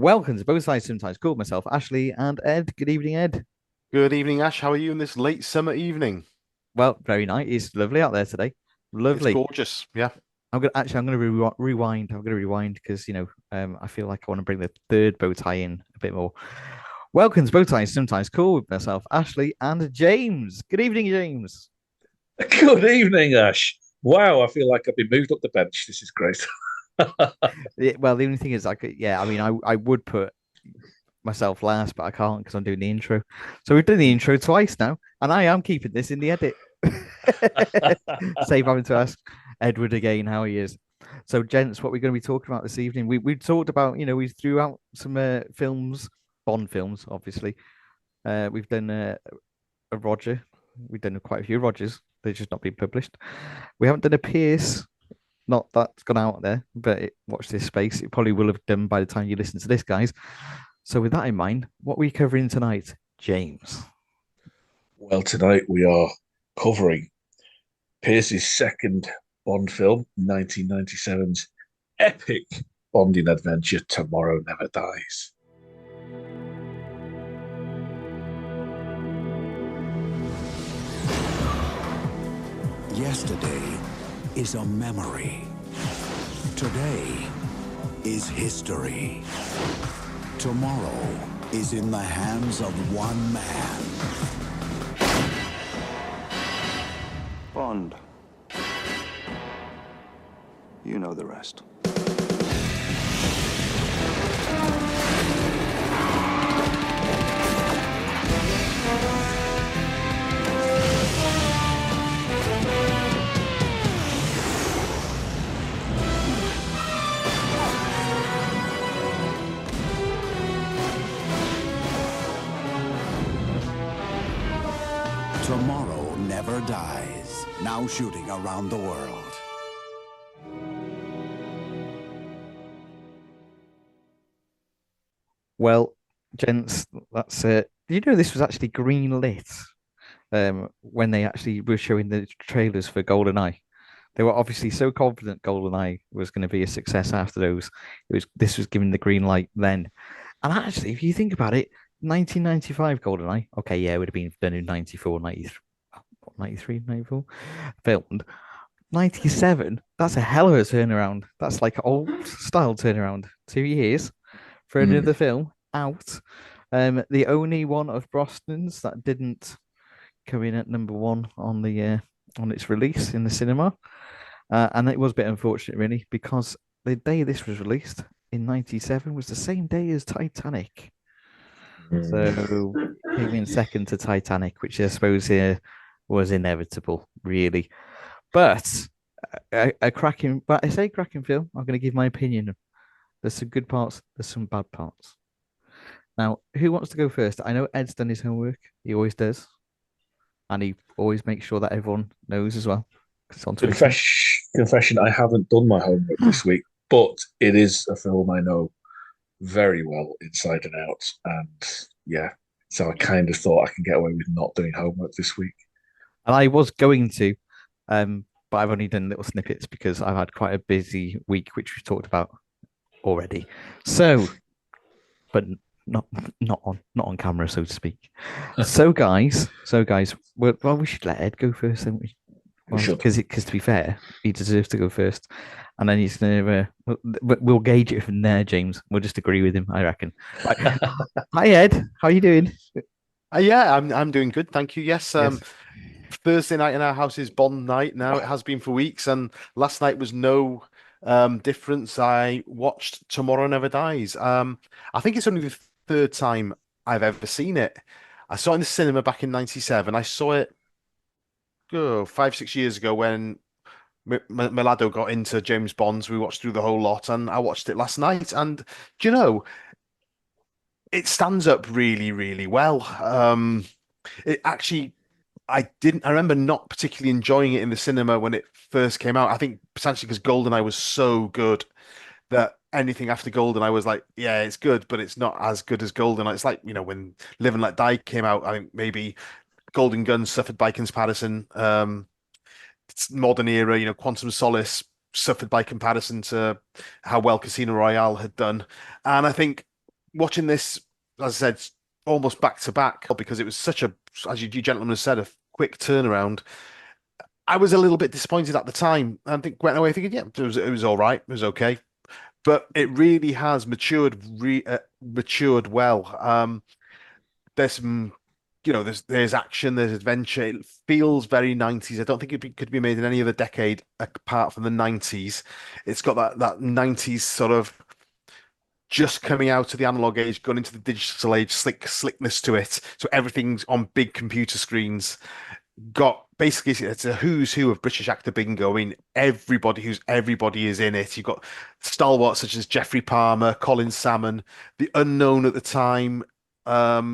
Welcome to Both Sides Sometimes Called, myself, Ashley, and Ed. Good evening, Ed. Good evening, Ash. How are you in this late summer evening? Well, very nice. It's lovely out there today. It's Lovely. gorgeous. Yeah. I'm gonna rewind. I'm gonna rewind because I feel like I want to bring the third bow tie in a bit more. Welcome to Bow Ties Sometimes Called with myself, Ashley, and James. Good evening, James. Good evening, Ash. Wow, I feel like I've been moved up the bench. This is great. Well, the only thing is, I would put myself last, but I can't because I'm doing the intro. So we've done the intro twice now, and I am keeping this in the edit. Save having to ask Edward again how he is. So, gents, what we're going to be talking about this evening, we talked about, we threw out some films, Bond films, obviously. We've done a Roger. We've done quite a few Rogers. They're just not being published. We haven't done a Pierce. Not that's gone out there, but watch this space. It probably will have done by the time you listen to this, guys. So, with that in mind, what are we covering tonight, James? Well, tonight we are covering Pierce's second Bond film, 1997's epic bonding adventure, Tomorrow Never Dies. Yesterday is a memory. Today is history. Tomorrow is in the hands of one man. Bond. You know the rest. Tomorrow Never Dies. Now shooting around the world. Well, gents, that's it. Did you know this was actually green lit when they actually were showing the trailers for GoldenEye? They were obviously so confident GoldenEye was going to be a success after those. This was given the green light then. And actually, if you think about it, 1995 GoldenEye, okay, yeah, it would have been done in 94, 93, 93, 94, filmed. 97, that's a hell of a turnaround. That's like old style turnaround. 2 years for Mm. another film out. The only one of Brosnan's that didn't come in at number one on its release in the cinema. And it was a bit unfortunate, really, because the day this was released in 97 was the same day as Titanic. So came in second to Titanic, which I suppose was inevitable, really. But but I say cracking film. I'm going to give my opinion. There's some good parts, there's some bad parts. Now, who wants to go first? I know Ed's done his homework. He always does. And he always makes sure that everyone knows as well. 'Cause it's on Twitter. Confession, I haven't done my homework this week, but it is a film I know very well inside and out. And yeah, so I kind of thought I can get away with not doing homework this week. And I was going to, but I've only done little snippets because I've had quite a busy week, which we've talked about already. So, but not not on camera, so to speak. So guys, well, we should let Ed go first, don't we? We Well, should. because to be fair, he deserves to go first, and then he's gonna. We'll gauge it from there, James. We'll just agree with him, I reckon. Right. Hi, Ed. How are you doing? Yeah, I'm doing good, thank you. Yes, Yes. Thursday night in our house is Bond night now. It has been for weeks, and last night was no difference. I watched Tomorrow Never Dies. I think it's only the third time I've ever seen it. I saw it in the cinema back in '97. I saw it 5, 6 years ago when Milado got into James Bonds. We watched through the whole lot, and I watched it last night. And do you know, it stands up really, really well. It actually, I remember not particularly enjoying it in the cinema when it first came out. I think potentially because GoldenEye was so good that anything after GoldenEye was like, yeah, it's good, but it's not as good as GoldenEye. It's like, when Live and Let Die came out, I think maybe Golden Gun suffered by comparison. It's modern era, Quantum Solace suffered by comparison to how well Casino Royale had done. And I think watching this, as I said, almost back to back because it was such a, as you gentlemen said, a quick turnaround. I was a little bit disappointed at the time. I think went away thinking, yeah, it was all right, it was okay, but it really has matured well. There's some, there's action, there's adventure. It feels very 90s. I don't think could be made in any other decade apart from the 90s. It's got that 90s sort of just coming out of the analog age, going into the digital age, slickness to it. So everything's on big computer screens. Got basically it's a who's who of British actor bingo. I mean, everybody is in it. You've got stalwarts such as Geoffrey Palmer, Colin Salmon, the unknown at the time,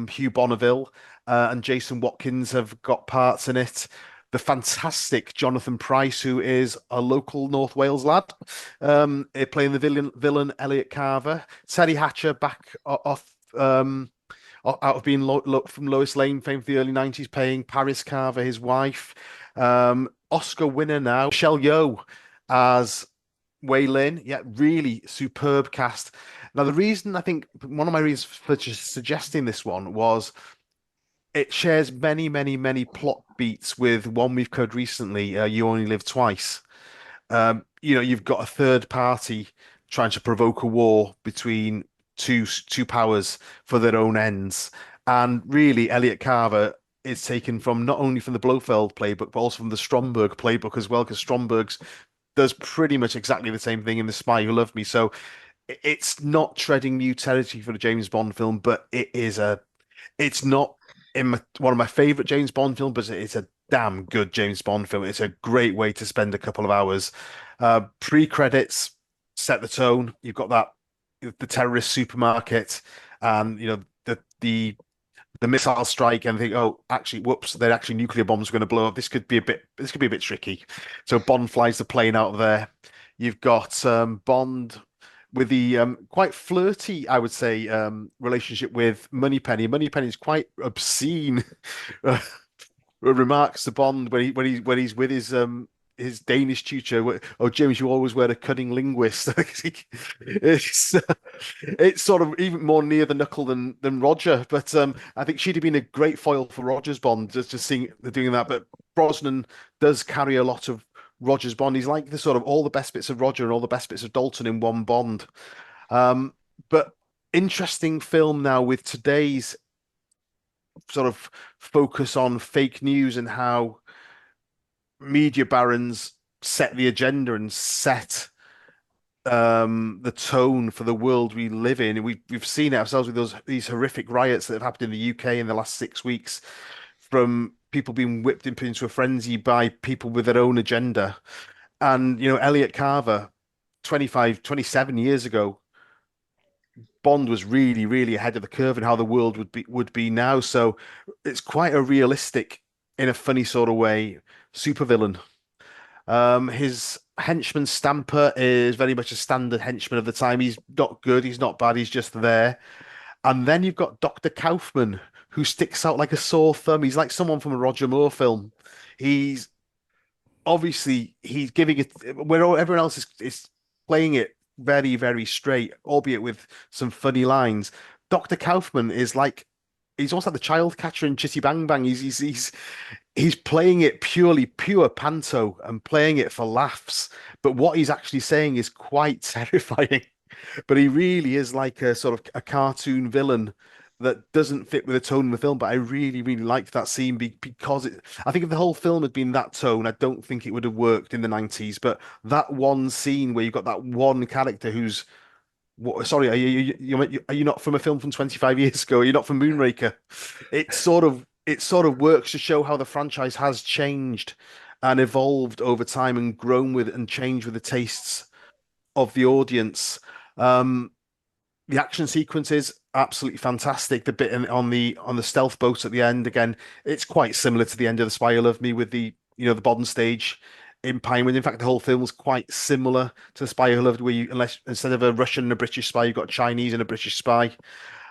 Hugh Bonneville, and Jason Watkins have got parts in it. The fantastic Jonathan Pryce, who is a local North Wales lad, playing the villain Elliot Carver. Teddy Hatcher back off. Out of being from Lois Lane fame for the early 90s, playing Paris Carver, his wife. Oscar winner now, Michelle Yeoh as Wei Lin. Yeah, really superb cast. Now, the reason I think one of my reasons for just suggesting this one was it shares many, many, many plot beats with one we've covered recently, You Only Live Twice. You've got a third party trying to provoke a war between two powers for their own ends. And really, Elliot Carver is taken from not only from the Blofeld playbook, but also from the Stromberg playbook as well, because Stromberg's does pretty much exactly the same thing in The Spy Who Loved Me. So it's not treading new territory for the James Bond film, but it's not one of my favorite James Bond films, but it's a damn good James Bond film. It's a great way to spend a couple of hours. Pre-credits set the tone. You've got the terrorist supermarket, and the missile strike, and think, oh, actually, whoops, they're actually nuclear bombs are going to blow up. This could be a bit tricky. So Bond flies the plane out of there. You've got Bond with the quite flirty, I would say, relationship with Moneypenny. Moneypenny is quite obscene remarks to Bond when he's with his Danish tutor. Oh, James, you always were a cunning linguist. it's it's sort of even more near the knuckle than Roger. But I think she'd have been a great foil for Roger's Bond, just seeing doing that. But Brosnan does carry a lot of Roger's Bond. He's like the sort of all the best bits of Roger and all the best bits of Dalton in one Bond. But interesting film now with today's sort of focus on fake news and how media barons set the agenda and set the tone for the world we live in. We've seen it ourselves with these horrific riots that have happened in the UK in the last 6 weeks, from people being whipped into a frenzy by people with their own agenda. And Elliot Carver, 27 years ago, Bond was really, really ahead of the curve in how the world would be now. So it's quite a realistic, in a funny sort of way, supervillain. His henchman Stamper is very much a standard henchman of the time. He's not good, he's not bad, he's just there. And then you've got Dr. Kaufman, who sticks out like a sore thumb. He's like someone from a Roger Moore film. He's he's giving it where everyone else is playing it very, very straight, albeit with some funny lines. Dr. Kaufman is like he's almost like the child catcher in Chitty Bang Bang. He's playing it pure panto and playing it for laughs. But what he's actually saying is quite terrifying. But he really is like a sort of a cartoon villain that doesn't fit with the tone of the film. But I really, really liked that scene because I think if the whole film had been that tone, I don't think it would have worked in the 90s. But that one scene where you've got that one character who's sorry, are you not from a film from 25 years ago? Are you not from Moonraker? It sort of works to show how the franchise has changed and evolved over time and grown with and changed with the tastes of the audience. The action sequences absolutely fantastic. The bit on the stealth boat at the end, again, it's quite similar to the end of The Spy Who Loved Me with the the Bond stage in Pinewood. In fact, the whole film was quite similar to The Spy Who Loved Me, unless instead of a Russian and a British spy, you've got a Chinese and a British spy.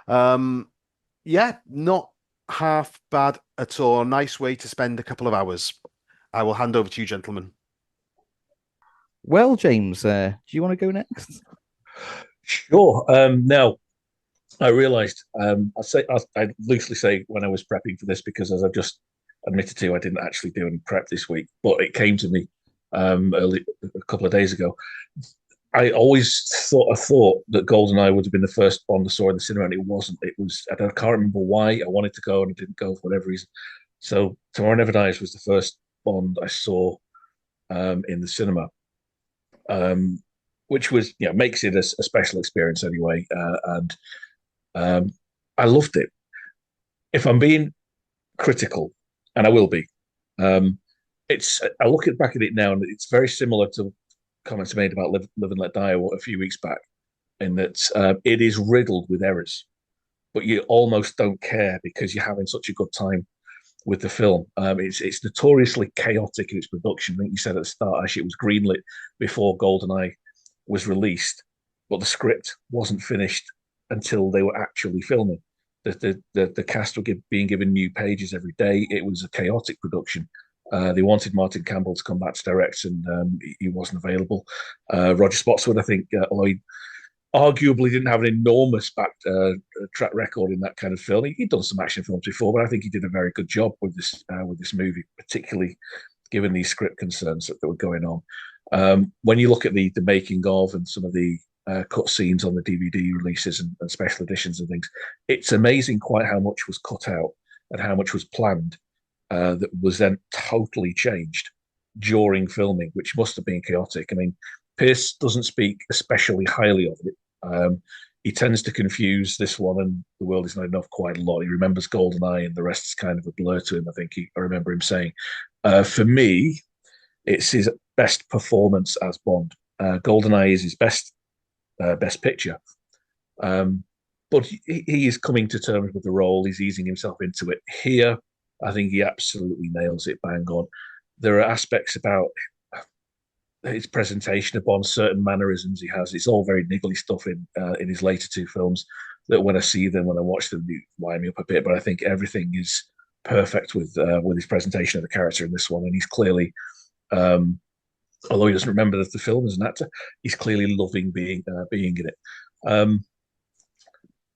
Yeah, not half bad at all. Nice way to spend a couple of hours. I will hand over to you, gentlemen. Well, James, do you want to go next? Sure. Now, I realised I loosely say when I was prepping for this because as I've just admitted to, I didn't actually do any prep this week, but it came to me early a couple of days ago. I always thought that GoldenEye would have been the first Bond I saw in the cinema, and it wasn't. It was I can't remember why I wanted to go and I didn't go for whatever reason. So Tomorrow Never Dies was the first Bond I saw in the cinema, um, which was makes it a special experience anyway, and um, I loved it. If I'm being critical, and I will be, um, I look back at it now, and it's very similar to comments made about Live and Let Die a few weeks back, in that it is riddled with errors, but you almost don't care because you're having such a good time with the film. It's notoriously chaotic in its production. I think you said at the start, actually, it was greenlit before GoldenEye was released, but the script wasn't finished until they were actually filming. The cast were being given new pages every day. It was a chaotic production. They wanted Martin Campbell to come back to direct, and he wasn't available. Roger Spotswood, I think, although he arguably didn't have an enormous track record in that kind of film, he'd done some action films before, but I think he did a very good job with this movie, particularly given these script concerns that were going on. When you look at the making of and some of the cut scenes on the DVD releases and special editions and things, it's amazing quite how much was cut out and how much was planned that was then totally changed during filming, which must have been chaotic. I mean, Pierce doesn't speak especially highly of it. He tends to confuse this one and The World Is Not Enough quite a lot. He remembers GoldenEye and the rest is kind of a blur to him. I remember him saying, for me, it's his best performance as Bond. GoldenEye is his best picture. But he is coming to terms with the role. He's easing himself into it. Here, I think he absolutely nails it bang on. There are aspects about his presentation of Bond, certain mannerisms he has. It's all very niggly stuff in his later two films that when I see them, when I watch them, they wind me up a bit. But I think everything is perfect with his presentation of the character in this one. And he's clearly, although he doesn't remember the film as an actor, he's clearly loving being in it.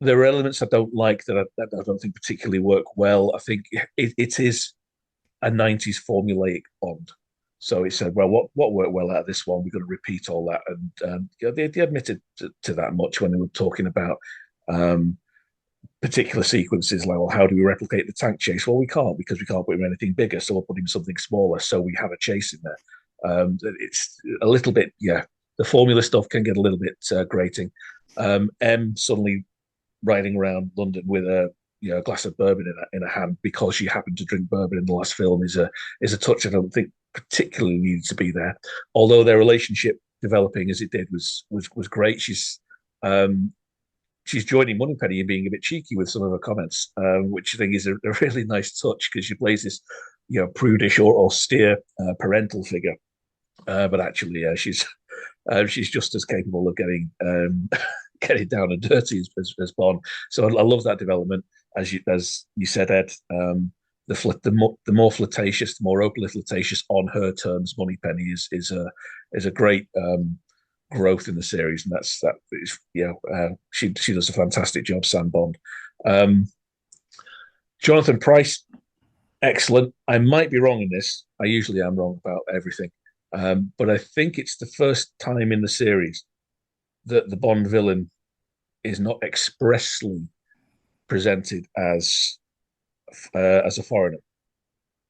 There are elements I don't like that I don't think particularly work well. I think it is a 90s formulaic Bond. So he said, well, what worked well out of this one? We're going to repeat all that. And they admitted to that much when they were talking about particular sequences, like, well, how do we replicate the tank chase? Well, we can't because we can't put in anything bigger. So we'll put in something smaller. So we have a chase in there. It's a little bit, the formula stuff can get a little bit grating. M suddenly riding around London with a glass of bourbon in a hand because she happened to drink bourbon in the last film is a touch I don't think particularly needed to be there. Although their relationship developing as it did was great. She's joining Moneypenny in being a bit cheeky with some of her comments, which I think is a really nice touch because she plays this prudish or austere parental figure, but actually she's just as capable of getting getting down and dirty as Bond. So I love that development. As you said, Ed, the more flirtatious, the more openly flirtatious on her terms, Moneypenny is a great growth in the series, and she does a fantastic job, Sam Bond. Jonathan Pryce, excellent. I might be wrong in this. I usually am wrong about everything, but I think it's the first time in the series that the Bond villain is not expressly presented as a foreigner.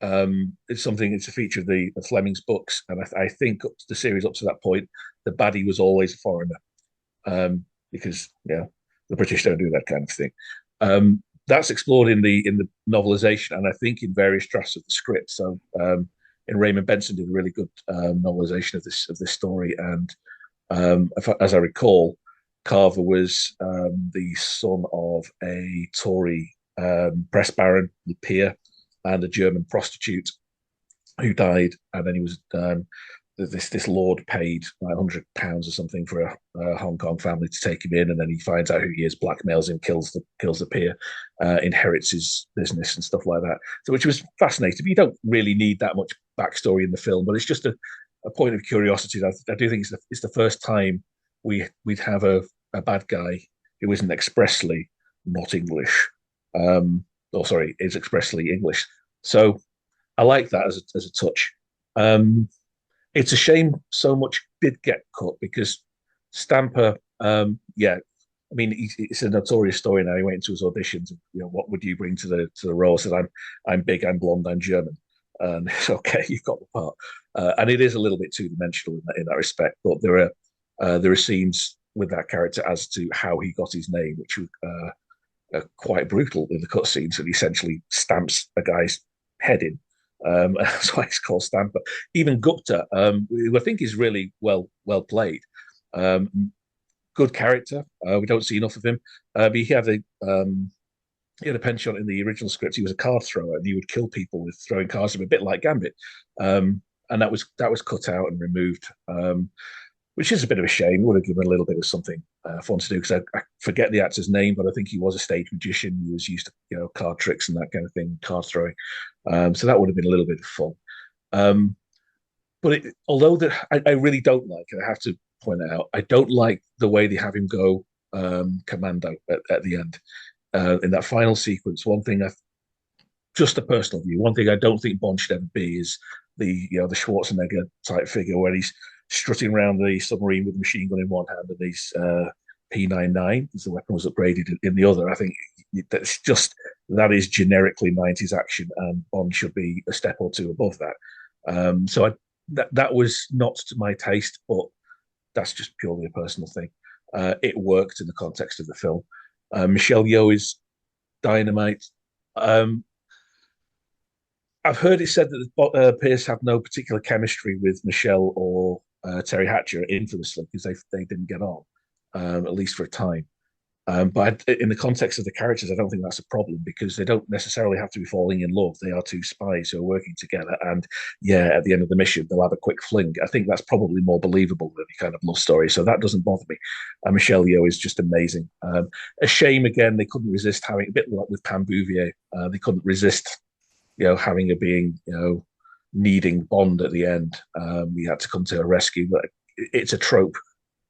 It's a feature of the Fleming's books, and I think the series up to that point, the baddie was always a foreigner, because the British don't do that kind of thing. That's explored in the novelization, and I think in various drafts of the script. So, and Raymond Benson did a really good novelization of this story, and as I recall, Carver was the son of a Tory press baron, the peer, and a German prostitute who died, and then he was this lord paid £100 or something for a Hong Kong family to take him in, and then he finds out who he is, blackmails him, kills the peer, inherits his business and stuff like that. So, which was fascinating. You don't really need that much backstory in the film, but it's just a point of curiosity. I do think it's the first time we'd have a bad guy who isn't expressly not English. Is expressly English. So I like that as a touch. It's a shame so much did get cut because Stamper, I mean, it's a notorious story now. He went into his auditions. What would you bring to the role? I said, I'm big, I'm blonde, I'm German. And it's okay, you've got the part. And it is a little bit two dimensional in that respect. But there are scenes with that character as to how he got his name, which are quite brutal in the cutscenes. And he essentially stamps a guy's head in. That's why it's called Stamper. Even Gupta, who I think is really well played. Good character. We don't see enough of him. But he had a penchant in the original script. He was a card thrower, and he would kill people with throwing cards, a bit like Gambit. And that was cut out and removed, which is a bit of a shame. Would have given a little bit of something fun to do, because I forget the actor's name, but I think he was a stage magician. He was used to card tricks and that kind of thing, card throwing. So that would have been a little bit of fun. But although I really don't like, and I have to point it out, I don't like the way they have him go commando at the end. In that final sequence, just a personal view, one thing I don't think Bond should ever be is the Schwarzenegger type figure where he's strutting around the submarine with a machine gun in one hand and his P99, as the weapon was upgraded, in the other. I think that is generically 90s action, and Bond should be a step or two above that. So that was not to my taste, but that's just purely a personal thing. It worked in the context of the film. Michelle Yeoh is dynamite. I've heard it said that Pierce had no particular chemistry with Michelle or Terry Hatcher infamously because they didn't get on, at least for a time. But in the context of the characters, I don't think that's a problem because they don't necessarily have to be falling in love. They are two spies who are working together. And at the end of the mission, they'll have a quick fling. I think that's probably more believable than any kind of love story. So that doesn't bother me. Michelle Yeoh is just amazing. A shame, again, they couldn't resist having, a bit like with Pam Bouvier, they couldn't resist, having her being, needing Bond at the end. We had to come to her rescue. But it's a trope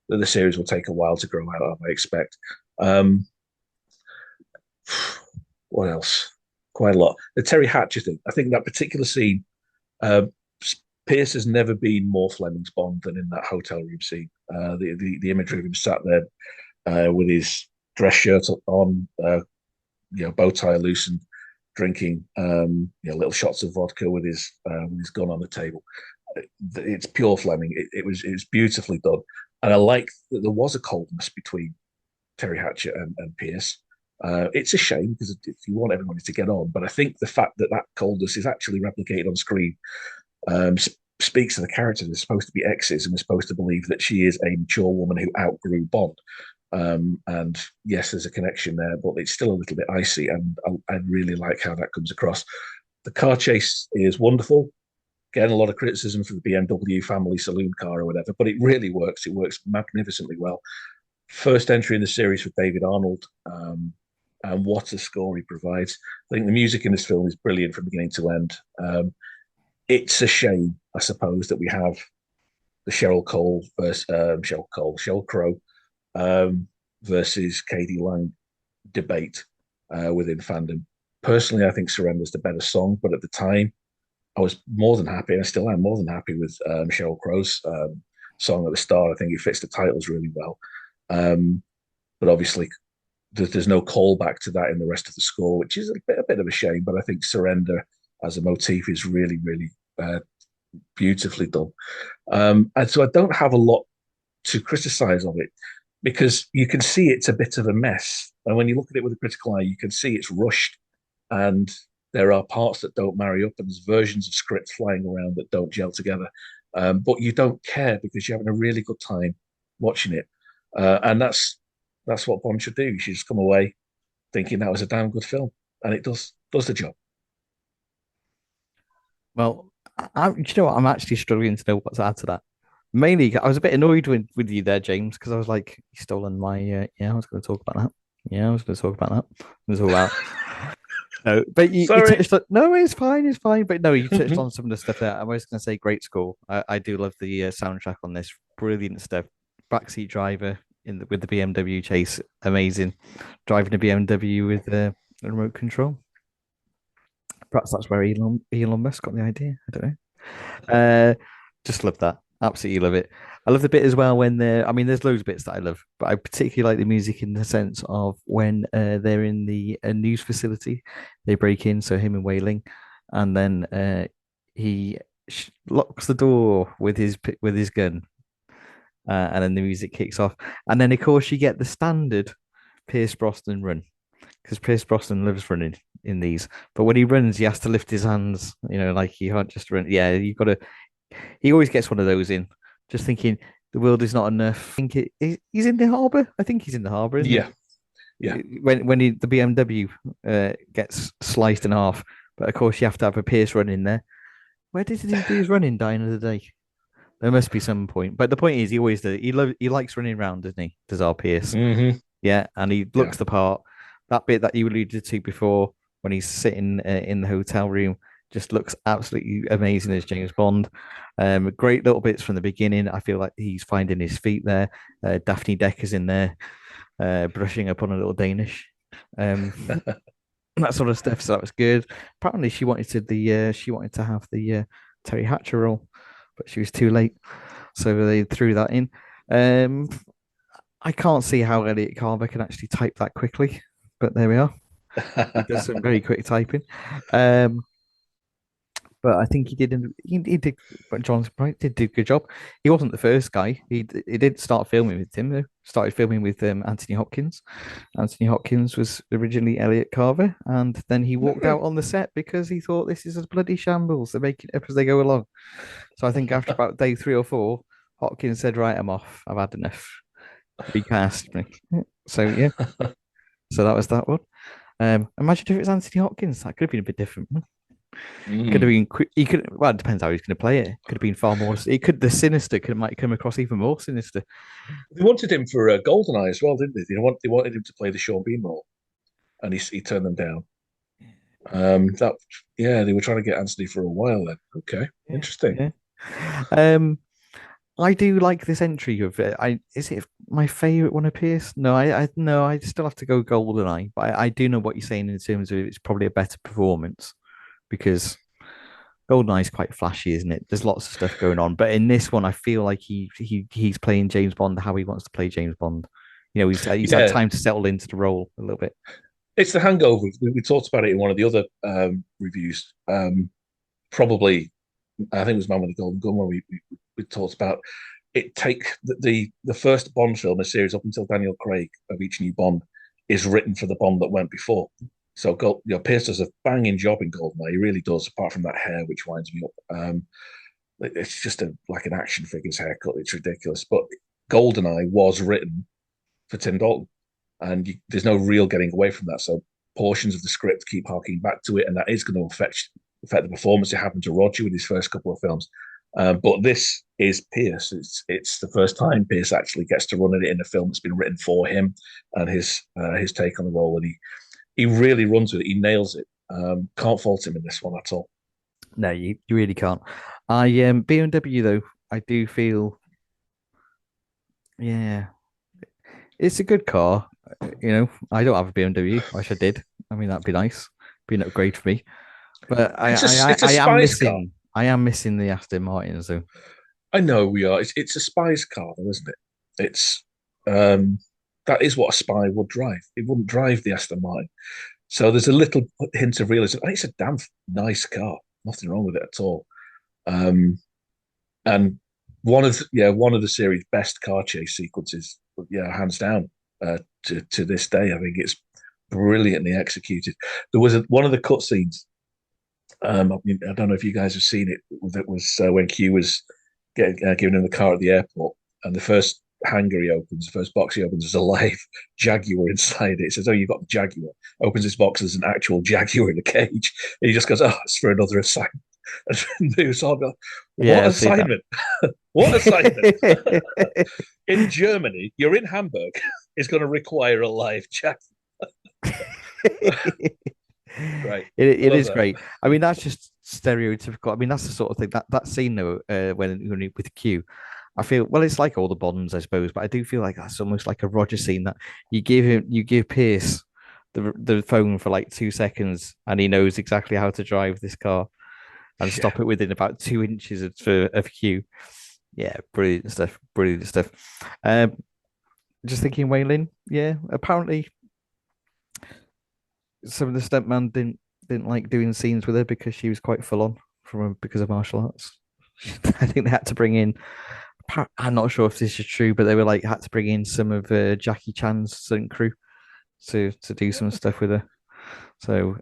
that the series will take a while to grow out of, I expect. What else? Quite a lot. The Terry Hatcher thing. I think that particular scene, Pierce has never been more Fleming's Bond than in that hotel room scene. The imagery of him sat there with his dress shirt on, bow tie loosened, drinking little shots of vodka with his gun on the table. It's pure Fleming. It was beautifully done, and I like that there was a coldness between Terry Hatcher and Pierce. It's a shame because if you want everybody to get on, but I think the fact that coldness is actually replicated on screen speaks to the character. They're supposed to be exes, and we're supposed to believe that she is a mature woman who outgrew Bond. And yes, there's a connection there, but it's still a little bit icy, and I really like how that comes across. The car chase is wonderful. Again, a lot of criticism for the BMW family saloon car or whatever, but it really works. It works magnificently well. First entry in the series for David Arnold, and what a score he provides. I think the music in this film is brilliant from beginning to end. It's a shame, I suppose, that we have the Cheryl Crow versus Katie Lang debate within fandom. Personally, I think Surrender's the better song, but at the time, I was more than happy, and I still am more than happy with Cheryl Crow's song at the start. I think it fits the titles really well. But obviously, there's no callback to that in the rest of the score, which is a bit of a shame. But I think Surrender as a motif is really, really beautifully done. And so I don't have a lot to criticize of it because you can see it's a bit of a mess. And when you look at it with a critical eye, you can see it's rushed and there are parts that don't marry up and there's versions of scripts flying around that don't gel together. But you don't care because you're having a really good time watching it. And that's what Bond should do. You should just come away thinking that was a damn good film. And it does the job. Well, you know what? I'm actually struggling to know what to add to that. Mainly, I was a bit annoyed with you there, James, because I was like, you stolen my. I was going to talk about that. Yeah, I was going to talk about that. It was all out. No, but you touched on, no, it's fine. But no, you touched on some of the stuff there. I was going to say great score. I do love the soundtrack on this. Brilliant stuff. Backseat Driver, with the BMW chase. Amazing, driving a BMW with a remote control. Perhaps that's where Elon Musk got the idea. I don't know. Just love that. Absolutely love it. I love the bit as well when I mean, there's loads of bits that I love, but I particularly like the music in the sense of when they're in the news facility, they break in, so him and Wei Ling, and then he locks the door with his gun, and then the music kicks off, and then of course you get the standard Pierce Brosnan run because Pierce Brosnan loves running in these, but when he runs, he has to lift his hands, like he can't just run. Yeah, you've got to. He always gets one of those in, just thinking the world is not enough. He's in the harbour. I think he's in the harbour, isn't Yeah, he? yeah. When the BMW gets sliced in half, but of course you have to have a Pierce run in there. Where did he do his running die of the day? There must be some point. But the point is, he always does. He likes running around, doesn't he? Does our Pierce? Mm-hmm. Yeah, and he Yeah. looks the part. That bit that you alluded to before, when he's sitting in the hotel room, just looks absolutely amazing as James Bond. Great little bits from the beginning. I feel like he's finding his feet there. Daphne Decker's in there, brushing up on a little Danish. That sort of stuff. So that was good. Apparently, she wanted to have the Terry Hatcher role, but she was too late, so they threw that in. I can't see how Elliot Carver can actually type that quickly, but there we are. He does some very quick typing. But I think he did. But John Bright did do a good job. He wasn't the first guy. He did start filming with him though. Started filming with Anthony Hopkins. Anthony Hopkins was originally Elliot Carver, and then he walked out on the set because he thought this is a bloody shambles. They're making it up as they go along. So I think after about day 3 or 4, Hopkins said, "Right, I'm off. I've had enough. Recast me." So yeah. So that was that one. Imagine if it was Anthony Hopkins. That could have been a bit different. Could have been. He could. Well, it depends how he's going to play it. Could have been far more. It could. The sinister might come across even more sinister. They wanted him for Goldeneye as well, didn't they? They wanted him to play the Sean Bean role, and he turned them down. They were trying to get Anthony for a while then. Okay, Yeah, interesting. yeah. I do like this entry of it. Is it my favorite one of Pierce? No, I still have to go GoldenEye, but I do know what you're saying in terms of it's probably a better performance because GoldenEye is quite flashy, isn't it? There's lots of stuff going on, but in this one, I feel like he's playing James Bond how he wants to play James Bond. He's had time to settle into the role a little bit. It's the hangover. We talked about it in one of the other reviews. Probably, I think it was Man with the Golden Gun when we talked about it. Take the first Bond film, a series up until Daniel Craig of each new Bond is written for the Bond that went before. So Pierce does a banging job in GoldenEye. He really does. Apart from that hair, which winds me up. It's just like an action figure's haircut. It's ridiculous. But GoldenEye was written for Tim Dalton, and there's no real getting away from that. So portions of the script keep harking back to it, and that is going to affect the performance. It happened to Roger with his first couple of films. But this is Pierce. It's the first time Pierce actually gets to run it in a film that's been written for him, and his take on the role, and he really runs with it. He nails it. Can't fault him in this one at all. No, you really can't. BMW though, I do feel, yeah, it's a good car. I don't have a BMW. I wish I did. I mean, that'd be nice. Be an upgrade for me. But I am missing the Aston Martin. So I know we are. It's a spy's car, though, isn't it? It's that is what a spy would drive. It wouldn't drive the Aston Martin. So there's a little hint of realism. I think it's a damn nice car. Nothing wrong with it at all. And one of the series' best car chase sequences, hands down, to this day. I think it's brilliantly executed. There was one of the cutscenes. I don't know if you guys have seen it. That was when Q was giving him the car at the airport, and the first hangar he opens, the first box he opens, is a live jaguar inside it. He says, "Oh, you got the jaguar." Opens his box, there's an actual jaguar in the cage, and he just goes, "Oh, it's for another assignment." And moves on. What assignment? What assignment? In Germany, you're in Hamburg. It's going to require a live jaguar. Right. It is great. I mean, that's just stereotypical. I mean, that's the sort of thing that scene though, when with Q, I feel well, it's like all the Bonds, I suppose, but I do feel like that's almost like a Roger scene that you give Pierce the phone for like 2 seconds, and he knows exactly how to drive this car and Yeah. stop it within about 2 inches of Q. Yeah, brilliant stuff. Brilliant stuff. Um, just thinking, Waylon. Yeah, apparently some of the stuntman didn't like doing scenes with her because she was quite full on because of martial arts. I think they had to bring in. I'm not sure if this is true, but they were like had to bring in some of Jackie Chan's stunt crew to do some stuff with her. So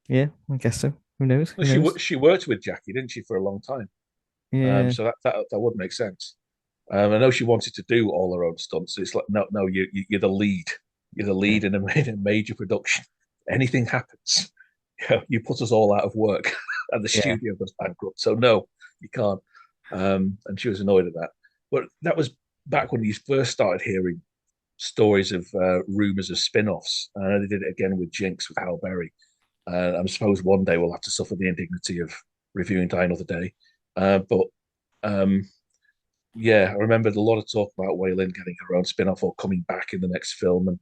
yeah, I guess so. Who knows? Who Well, knows? she worked with Jackie, didn't she, for a long time? Yeah, So that would make sense. I know she wanted to do all her own stunts. It's like, no, you're the lead. You're the yeah, lead in a major production. Anything happens, you put us all out of work, and the yeah, studio goes bankrupt. So no, you can't. And she was annoyed at that. But that was back when you first started hearing stories of rumors of spin-offs. They did it again with Jinx with Hal Berry. I suppose one day we'll have to suffer the indignity of reviewing Die Another Day. But um, yeah, I remembered a lot of talk about Waylon getting her own spin-off or coming back in the next film, and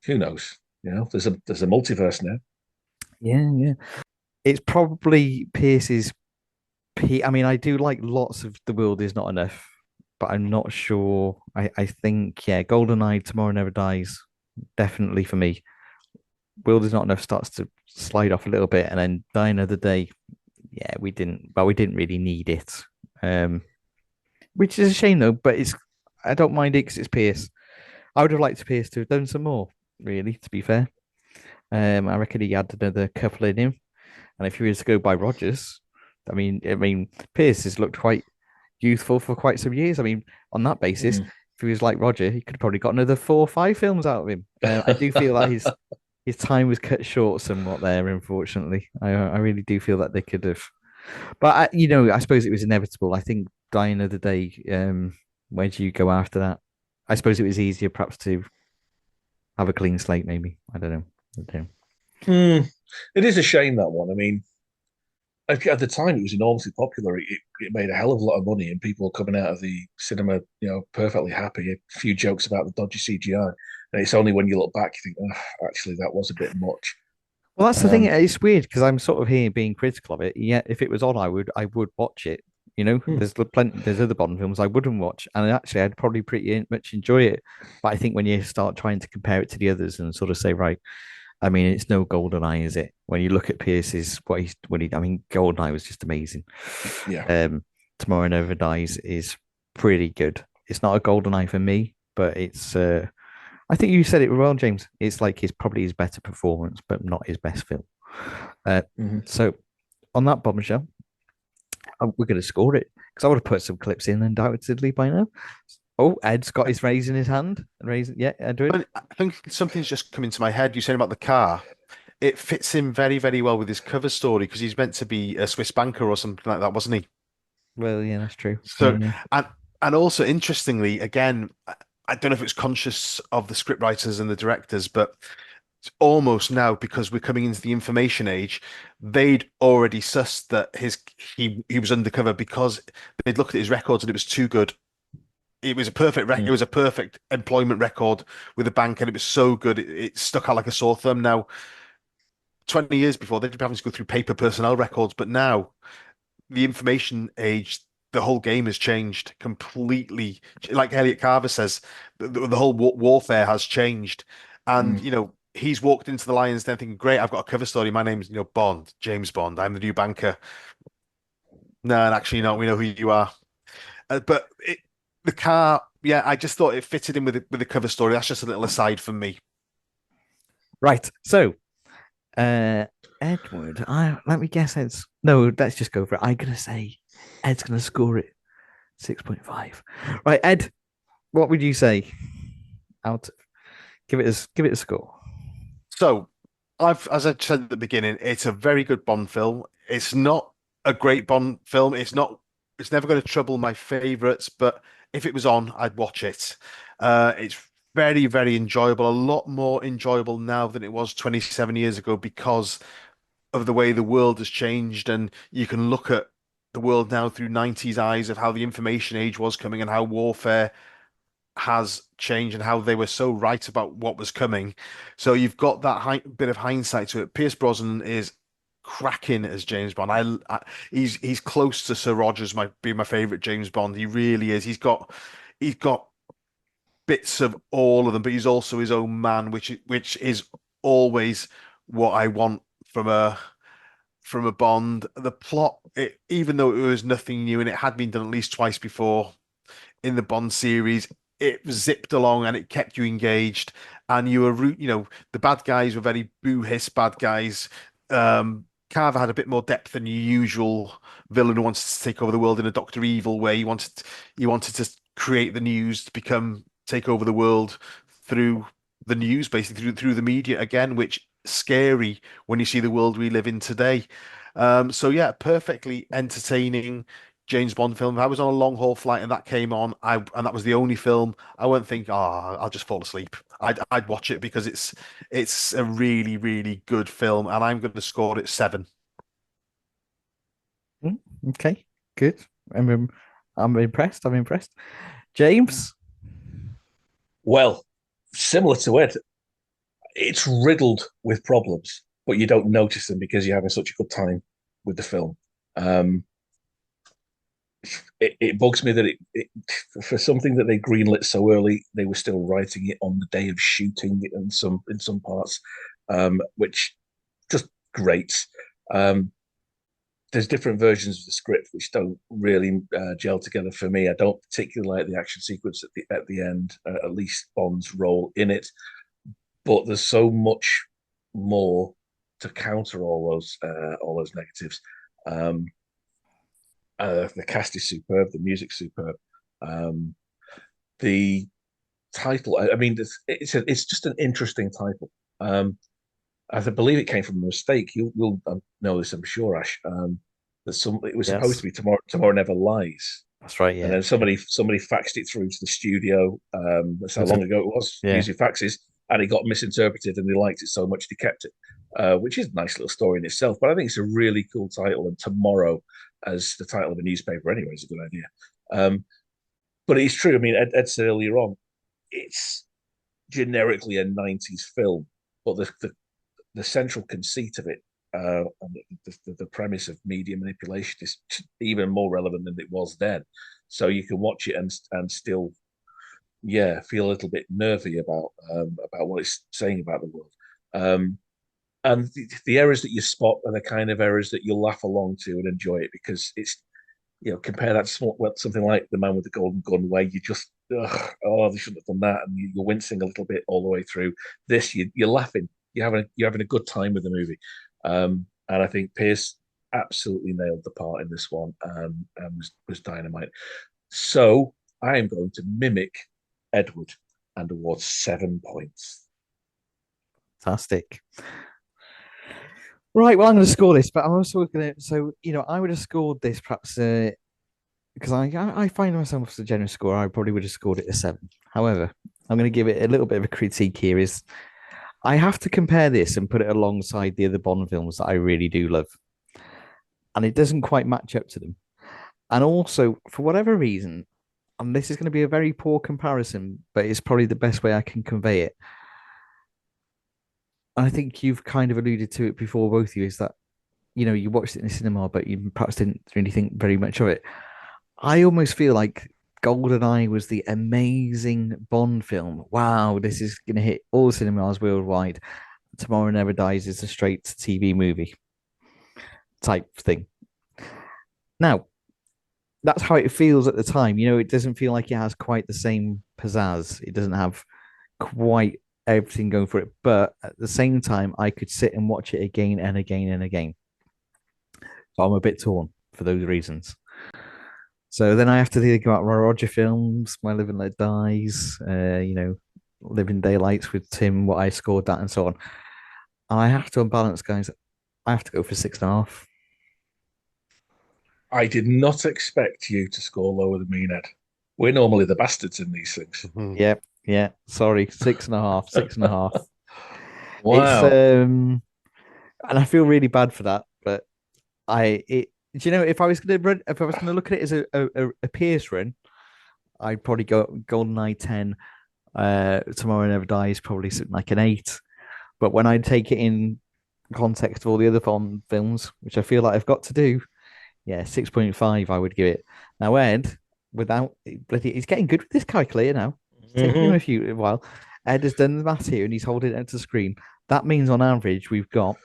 who knows? There's a multiverse now. yeah. It's probably Pierce's. I mean, I do like lots of The World Is Not Enough, but I'm not sure. I think yeah, GoldenEye, Tomorrow Never Dies, definitely for me. World Is Not Enough starts to slide off a little bit, and then Die Another Day. Yeah, we didn't really need it. Um, which is a shame though. But it's I don't mind it because it's Pierce. I would have liked Pierce to have done some more. Really, to be fair, I reckon he had another couple in him. And if you were to go by Rogers, I mean, Pierce has looked quite youthful for quite some years. I mean, on that basis, Mm. if he was like Roger, he could have probably got another 4 or 5 films out of him. I do feel that his time was cut short somewhat there. Unfortunately, I really do feel that they could have. But I suppose it was inevitable. I think dying of the day. Where do you go after that? I suppose it was easier, perhaps, to have a clean slate. Maybe I don't know. I don't know. Mm. It is a shame, that one. I mean, at the time, it was enormously popular. It made a hell of a lot of money, and people were coming out of the cinema, perfectly happy. A few jokes about the dodgy CGI, and it's only when you look back you think, oh, actually, that was a bit much. Well, that's the thing. Um, It's weird because I'm sort of here being critical of it. Yeah, if it was on, I would watch it. hmm, There's other Bond films I wouldn't watch, and actually, I'd probably pretty much enjoy it. But I think when you start trying to compare it to the others and sort of say, right, I mean, it's no GoldenEye, is it? When you look at Pierce's I mean, GoldenEye was just amazing. yeah. Tomorrow Never Dies is pretty good. It's not a GoldenEye for me, but it's. I think you said it well, James. It's like his probably his better performance, but not his best film. Uh, Mhm. so on that bombshell, we're going to score it because I would have put some clips in undoubtedly by now. Oh, Ed's got his raise in his hand. Yeah, Edward. But I think something's just come into my head. You said about the car. It fits in very, very well with his cover story because he's meant to be a Swiss banker or something like that, wasn't he? Well, yeah, that's true. Yeah, So, yeah. and and also interestingly, again, I don't know if it's conscious of the scriptwriters and the directors, but it's almost now because we're coming into the information age, they'd already sussed that he was undercover because they'd looked at his records and it was too good. It was a perfect Mm. it was a perfect employment record with a bank, and it was so good it stuck out like a sore thumb. Now, 20 years before, they'd be having to go through paper personnel records, but now the information age, the whole game has changed completely. Like Elliot Carver says, the whole warfare has changed, and Mm. he's walked into the Lions Den thinking, "Great, I've got a cover story. My name's Bond, James Bond. I'm the new banker." No, and actually, no, we know who you are. But the car, yeah, I just thought it fitted in with the cover story. That's just a little aside from me. Right. So, uh, Edward, let me guess. Ed's no. Let's just go for it. I'm gonna say Ed's gonna score it 6.5. Right, Ed. What would you say? Out. Give it a score. So, as I said at the beginning, it's a very good Bond film. It's not a great Bond film. It's never going to trouble my favorites, but if it was on, I'd watch it. It's very, very enjoyable. A lot more enjoyable now than it was 27 years ago because of the way the world has changed, and you can look at the world now through 90s eyes of how the information age was coming and how warfare has changed and how they were so right about what was coming. So you've got that bit of hindsight to it. Pierce Brosnan is cracking as James Bond. He's close to Sir Rogers, being my favorite James Bond. He really is. He's got bits of all of them, but he's also his own man, which is always what I want from a Bond. The plot, even though it was nothing new and it had been done at least twice before in the Bond series, it zipped along and it kept you engaged. And the bad guys were very boo hiss bad guys. Carver had a bit more depth than your usual villain who wanted to take over the world in a Doctor Evil way. He wanted to create the news to take over the world through the news, basically through the media again, which scary when you see the world we live in today. So yeah, perfectly entertaining James Bond film. If I was on a long haul flight and that came on, and that was the only film, I wouldn't think, I'll just fall asleep. I'd watch it because it's a really, really good film, and I'm going to score it 7. Okay, good. I'm impressed. I'm impressed. James? Well, similar to it, it's riddled with problems, but you don't notice them because you're having such a good time with the film. It bugs me that for something that they greenlit so early, they were still writing it on the day of shooting in some parts, which just great. There's different versions of the script which don't really gel together for me. I don't particularly like the action sequence at the end, at least Bond's role in it. But there's so much more to counter all those negatives. The cast is superb. The music's superb. The title, I mean, it's just an interesting title. I believe it came from a mistake. You'll know this, I'm sure, Ash. It was supposed to be Tomorrow Never Lies. That's right, yeah. And then somebody faxed it through to the studio. That's how long ago it was. Yeah. Using faxes, and it got misinterpreted, and they liked it so much they kept it, which is a nice little story in itself. But I think it's a really cool title, and Tomorrow as the title of a newspaper anyway is a good idea. But it's true. I mean, Ed said earlier on, it's generically a 90s film, but the central conceit of it, and the premise of media manipulation is even more relevant than it was then. So you can watch it and still, feel a little bit nervy about what it's saying about the world. And the errors that you spot are the kind of errors that you'll laugh along to and enjoy it, because it's, compare that to something like The Man with the Golden Gun, where you just, they shouldn't have done that, and you're wincing a little bit all the way through. This, you're laughing, you're having a good time with the movie, and I think Pierce absolutely nailed the part in this one, and was dynamite. So I am going to mimic Edward and award 7 points. Fantastic. Right, well, I'm going to score this, but I'm also going to. So, I would have scored this perhaps because I find myself as a generous score. I probably would have scored it a 7. However, I'm going to give it a little bit of a critique here. Is I have to compare this and put it alongside the other Bond films that I really do love, and it doesn't quite match up to them. And also, for whatever reason, and this is going to be a very poor comparison, but it's probably the best way I can convey it. I think you've kind of alluded to it before, both of you, is that, you watched it in the cinema, but you perhaps didn't really think very much of it. I almost feel like GoldenEye was the amazing Bond film. Wow, this is going to hit all cinemas worldwide. Tomorrow Never Dies is a straight TV movie type thing. Now, that's how it feels at the time. It doesn't feel like it has quite the same pizzazz. It doesn't have quite everything going for it. But at the same time, I could sit and watch it again and again and again. So I'm a bit torn for those reasons. So then I have to think about my Roger films, My Living Let Dies, Living Daylights with Tim, what I scored that, and so on. And I have to unbalance, guys. I have to go for 6.5. I did not expect you to score lower than me, Ned. We're normally the bastards in these things. Yep. Yeah. Sorry. 6.5. 6.5. Wow. It's and I feel really bad for that, but Do you know if I was going to run, if I was going to look at it as a Pierce run, I'd probably go GoldenEye 10. Tomorrow Never Dies, probably something like an 8. But when I take it in context of all the other Bond films, which I feel like I've got to do, yeah, 6.5 I would give it. Now, Ed, without bloody, he's getting good with this calculator now. It's taking him a while. Ed has done the math here and he's holding it up to the screen. That means on average we've got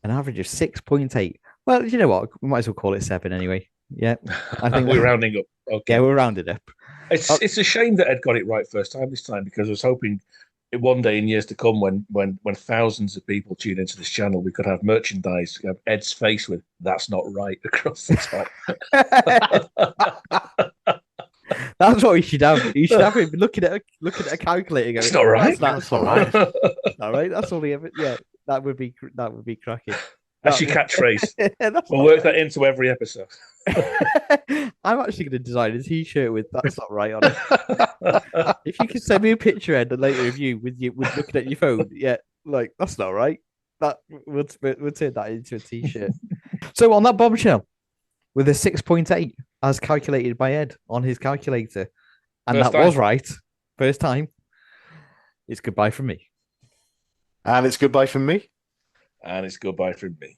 an average of 6.8. Well, you know what? We might as well call it 7 anyway. Yeah, I think we're rounding up. Okay. Yeah, we'll round it up. It's a shame that Ed got it right first time this time, because I was hoping one day in years to come, when thousands of people tune into this channel, we could have merchandise, have Ed's face with "That's not right" across the top. That's what we should have. You should have him looking at a calculator. Going, It's not right. That's not right. All right. That's all he ever. Yeah, that would be cracking. That's your catchphrase. Yeah, we'll work that into every episode. I'm actually going to design a T-shirt with "That's not right" on it. If you can send me a picture, Ed, and later of you with looking at your phone, yeah, like that's not right. That we'll turn that into a T-shirt. So on that bombshell, with a 6.8 as calculated by Ed on his calculator, and First that time. was right, first time. It's goodbye from me, and it's goodbye from me. And it's goodbye from me.